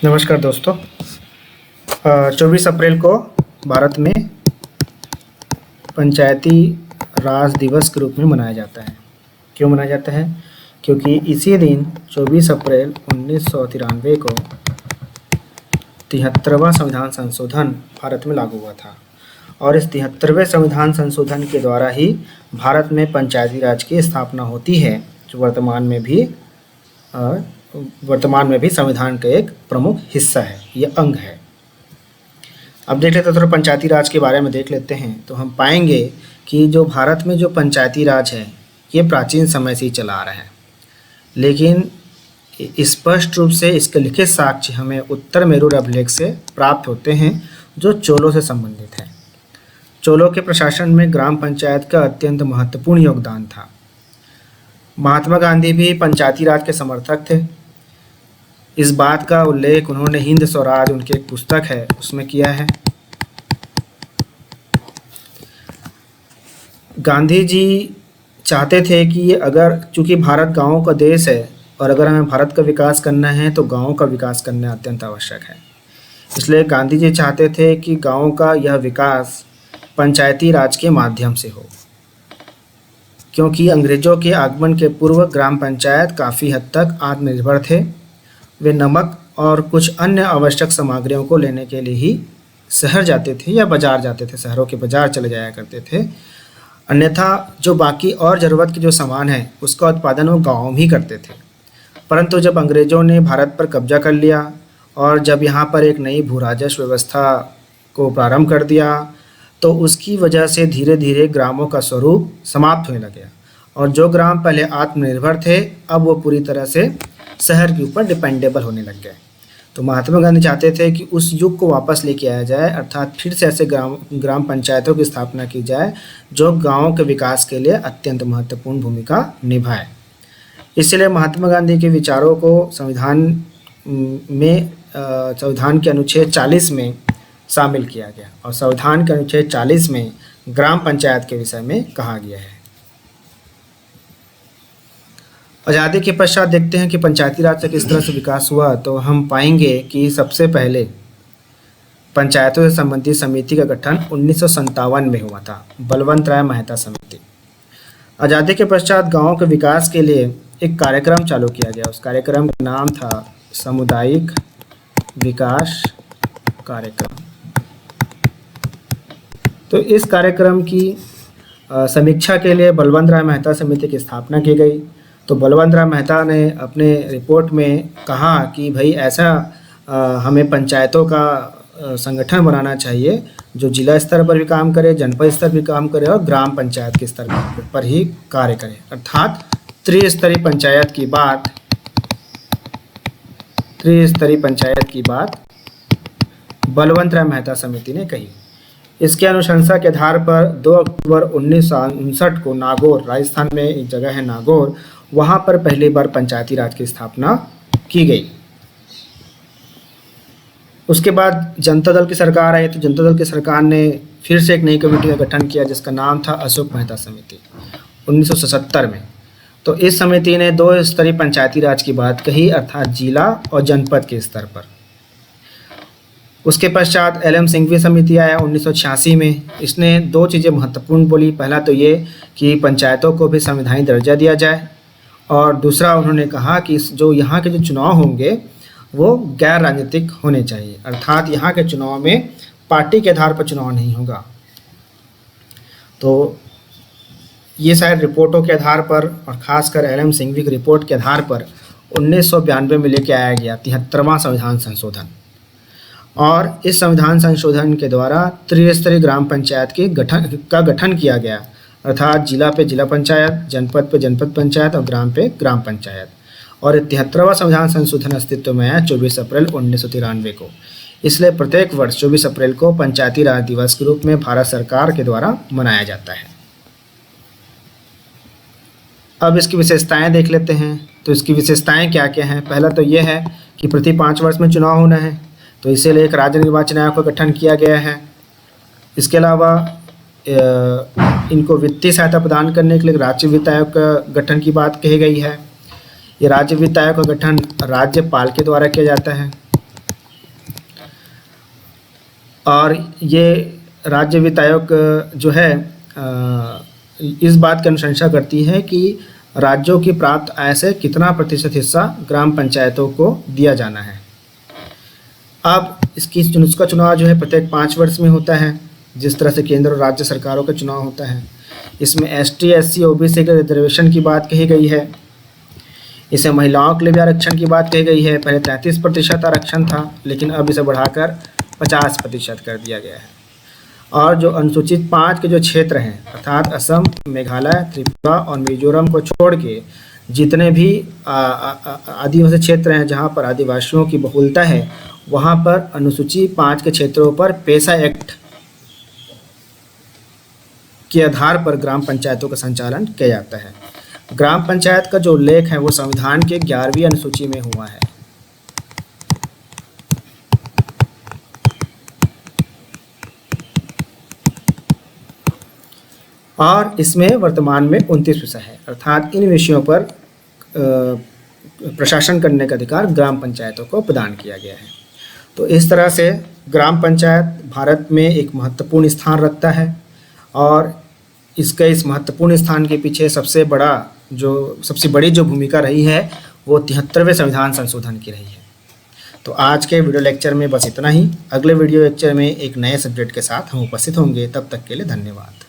नमस्कार दोस्तों। 24 अप्रैल को भारत में पंचायती राज दिवस के रूप में मनाया जाता है। क्यों मनाया जाता है? क्योंकि इसी दिन 24 अप्रैल 1993 को 73वां संविधान संशोधन भारत में लागू हुआ था और इस 73वें संविधान संशोधन के द्वारा ही भारत में पंचायती राज की स्थापना होती है, जो वर्तमान में भी संविधान का एक प्रमुख हिस्सा है, ये अंग है। अब देख लेते हैं, थोड़ा पंचायती राज के बारे में देख लेते हैं। तो हम पाएंगे कि जो भारत में जो पंचायती राज है ये प्राचीन समय से ही चला आ रहा है, लेकिन स्पष्ट रूप से इसके लिखित साक्ष्य हमें उत्तर मेरू अभिलेख से प्राप्त होते हैं जो चोलों से संबंधित है। चोलों के प्रशासन में ग्राम पंचायत का अत्यंत महत्वपूर्ण योगदान था। महात्मा गांधी भी पंचायती राज के समर्थक थे। इस बात का उल्लेख उन्होंने हिंद स्वराज, उनकी एक पुस्तक है, उसमें किया है। गांधी जी चाहते थे कि चूंकि भारत गांवों का देश है और अगर हमें भारत का विकास करना है तो गांवों का विकास करना अत्यंत आवश्यक है। इसलिए गांधी जी चाहते थे कि गांवों का यह विकास पंचायती राज के माध्यम से हो, क्योंकि अंग्रेजों के आगमन के पूर्व ग्राम पंचायत काफ़ी हद तक आत्मनिर्भर थे। वे नमक और कुछ अन्य आवश्यक सामग्रियों को लेने के लिए ही शहर जाते थे या बाजार जाते थे, शहरों के बाजार चले जाया करते थे। अन्यथा जो बाकी और ज़रूरत के जो सामान है उसका उत्पादन वो गाँव में ही करते थे। परंतु जब अंग्रेज़ों ने भारत पर कब्जा कर लिया और जब यहाँ पर एक नई भू राजस्व व्यवस्था को प्रारंभ कर दिया तो उसकी वजह से धीरे धीरे ग्रामों का स्वरूप समाप्त होने लगे और जो ग्राम पहले आत्मनिर्भर थे अब वो पूरी तरह से शहर के ऊपर डिपेंडेबल होने लग गए। तो महात्मा गांधी चाहते थे कि उस युग को वापस लेके आया जाए, अर्थात फिर से ऐसे ग्राम पंचायतों की स्थापना की जाए जो गाँव के विकास के लिए अत्यंत महत्वपूर्ण भूमिका निभाए। इसलिए महात्मा गांधी के विचारों को संविधान के अनुच्छेद 40 में शामिल किया गया और संविधान के अनुच्छेद 40 में ग्राम पंचायत के विषय में कहा गया है। आज़ादी के पश्चात देखते हैं कि पंचायती राज का किस तरह से विकास हुआ। तो हम पाएंगे कि सबसे पहले पंचायतों से संबंधित समिति का गठन 1957 में हुआ था, बलवंत राय मेहता समिति। आज़ादी के पश्चात गाँव के विकास के लिए एक कार्यक्रम चालू किया गया। उस कार्यक्रम का नाम था सामुदायिक विकास कार्यक्रम। तो इस कार्यक्रम की समीक्षा के लिए बलवंत राय मेहता समिति की स्थापना की गई। तो बलवंत राय मेहता ने अपने रिपोर्ट में कहा कि भाई ऐसा हमें पंचायतों का संगठन बनाना चाहिए जो जिला स्तर पर भी काम करे, जनपद स्तर भी काम करे और ग्राम पंचायत के स्तर पर ही कार्य करे, अर्थात त्रिस्तरीय पंचायत की बात बलवंत राय मेहता समिति ने कही। इसके अनुशंसा के आधार पर 2 अक्टूबर 1959 को नागौर, राजस्थान में एक जगह है नागौर, वहाँ पर पहली बार पंचायती राज की स्थापना की गई। उसके बाद जनता दल की सरकार आई तो जनता दल की सरकार ने फिर से एक नई कमेटी का गठन किया जिसका नाम था अशोक मेहता समिति 1977 में। तो इस समिति ने 2 स्तरीय पंचायती राज की बात कही, अर्थात जिला और जनपद के स्तर पर। उसके पश्चात LM सिंघवी समिति आया 1986 में। इसने 2 चीज़ें महत्वपूर्ण बोली। पहला तो ये कि पंचायतों को भी संवैधानिक दर्जा दिया जाए और दूसरा उन्होंने कहा कि जो यहाँ के जो चुनाव होंगे वो गैर राजनीतिक होने चाहिए, अर्थात यहाँ के चुनाव में पार्टी के आधार पर चुनाव नहीं होगा। तो ये शायद रिपोर्टों के आधार पर और ख़ासकर LM सिंघवी की रिपोर्ट के आधार पर 1992 में लेके आया गया 73वां संविधान संशोधन। और इस संविधान संशोधन के द्वारा त्रिस्तरीय ग्राम पंचायत का गठन किया गया, अर्थात जिला पे जिला पंचायत, जनपद पे जनपद पंचायत और ग्राम पे ग्राम पंचायत। और 73वां संविधान संशोधन अस्तित्व में आया 24 अप्रैल 1993 को। इसलिए प्रत्येक वर्ष 24 अप्रैल को पंचायती राज दिवस के रूप में भारत सरकार के द्वारा मनाया जाता है। अब इसकी विशेषताएं देख लेते हैं। तो इसकी विशेषताएं क्या क्या हैं? पहला तो ये है कि प्रति 5 वर्ष में चुनाव होना है, तो इसीलिए एक राज्य निर्वाचन आयोग का गठन किया गया है। इसके अलावा इनको वित्तीय सहायता प्रदान करने के लिए राज्य वित्त आयोग का गठन की बात कही गई है। ये राज्य वित्त आयोग का गठन राज्यपाल के द्वारा किया जाता है। और ये राज्य वित्त आयोग जो है इस बात की अनुशंसा करती है कि राज्यों की प्राप्त आय से कितना प्रतिशत हिस्सा ग्राम पंचायतों को दिया जाना है। अब इसका चुनाव जो है प्रत्येक 5 वर्ष में होता है, जिस तरह से केंद्र और राज्य सरकारों का चुनाव होता है। इसमें ST SC OBC के रिजर्वेशन की बात कही गई है। इसे महिलाओं के लिए भी आरक्षण की बात कही गई है। पहले 33% आरक्षण था, लेकिन अब इसे बढ़ाकर 50% कर दिया गया है। और जो अनुसूचित 5 के जो क्षेत्र हैं, अर्थात असम, मेघालय, त्रिपुरा और मिजोरम को छोड़ के जितने भी आदिवासी क्षेत्र हैं जहां पर आदिवासियों की बहुलता है, वहां पर अनुसूची 5 के क्षेत्रों पर पेसा एक्ट के आधार पर ग्राम पंचायतों का संचालन किया जाता है। ग्राम पंचायत का जो उल्लेख है वो संविधान के 11वीं अनुसूची में हुआ है। और इसमें वर्तमान में 29 विषय है, अर्थात इन विषयों पर प्रशासन करने का अधिकार ग्राम पंचायतों को प्रदान किया गया है। तो इस तरह से ग्राम पंचायत भारत में एक महत्वपूर्ण स्थान रखता है और इसके इस महत्वपूर्ण स्थान के पीछे सबसे बड़ी जो भूमिका रही है वो 73वें संविधान संशोधन की रही है। तो आज के वीडियो लेक्चर में बस इतना ही। अगले वीडियो लेक्चर में एक नए सब्जेक्ट के साथ हम उपस्थित होंगे। तब तक के लिए धन्यवाद।